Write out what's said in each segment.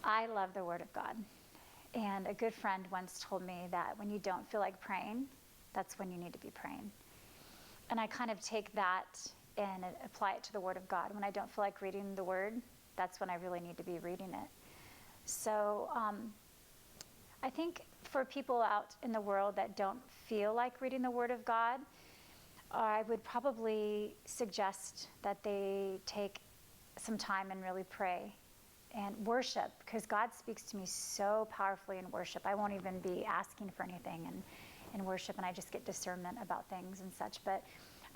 I love the Word of God. And a good friend once told me that when you don't feel like praying, that's when you need to be praying. And I kind of take that and apply it to the Word of God. When I don't feel like reading the Word, that's when I really need to be reading it. So I think for people out in the world that don't feel like reading the Word of God, I would probably suggest that they take some time and really pray and worship, because God speaks to me so powerfully in worship. I won't even be asking for anything in worship, and I just get discernment about things and such. But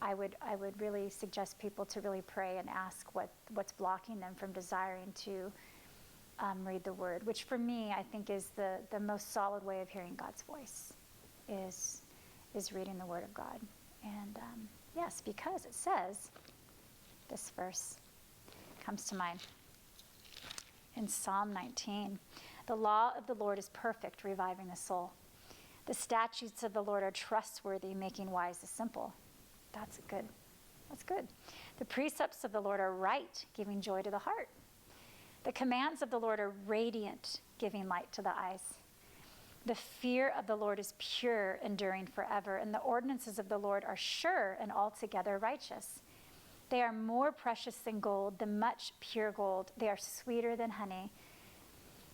I would really suggest people to really pray and ask what's blocking them from desiring to read the Word, which for me I think is the most solid way of hearing God's voice, is reading the Word of God. And yes, because it says, this verse comes to mind in Psalm 19, the law of the Lord is perfect, reviving the soul. The statutes of the Lord are trustworthy, making wise the simple. That's good. That's good. The precepts of the Lord are right, giving joy to the heart. The commands of the Lord are radiant, giving light to the eyes. The fear of the Lord is pure, enduring forever, and the ordinances of the Lord are sure and altogether righteous. They are more precious than gold, than much pure gold. They are sweeter than honey.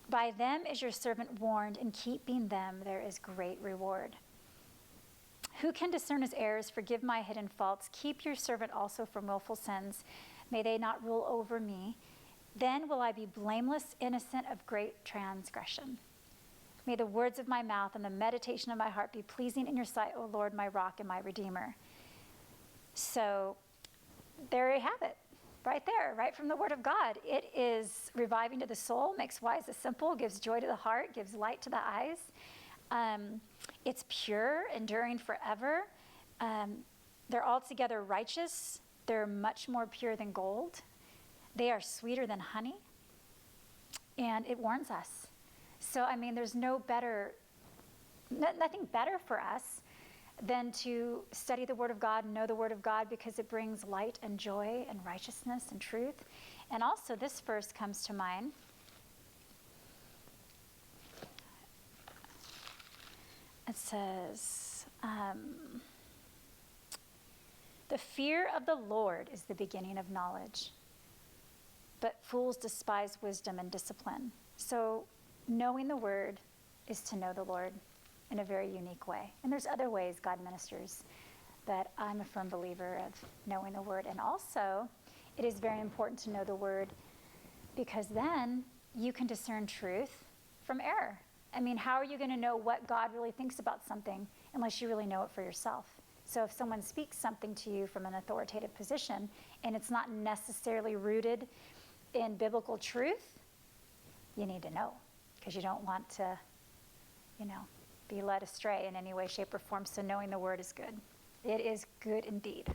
By them is your servant warned, in keeping them there is great reward. Who can discern his errors? Forgive my hidden faults. Keep your servant also from willful sins. May they not rule over me. Then will I be blameless, innocent of great transgression. May the words of my mouth and the meditation of my heart be pleasing in your sight, O Lord, my rock and my redeemer. So there you have it, right there, right from the Word of God. It is reviving to the soul, makes wise the simple, gives joy to the heart, gives light to the eyes. It's pure, enduring forever. They're altogether righteous. They're much more pure than gold. They are sweeter than honey. And it warns us. So, I mean, there's nothing better for us than to study the Word of God and know the Word of God, because it brings light and joy and righteousness and truth. And also this verse comes to mind. It says, the fear of the Lord is the beginning of knowledge, but fools despise wisdom and discipline. So knowing the Word is to know the Lord in a very unique way. And there's other ways God ministers, but I'm a firm believer of knowing the Word. And also, it is very important to know the Word, because then you can discern truth from error. I mean, how are you going to know what God really thinks about something unless you really know it for yourself? So if someone speaks something to you from an authoritative position and it's not necessarily rooted in biblical truth, you need to know, because you don't want to, be led astray in any way, shape, or form. So knowing the Word is good. It is good indeed.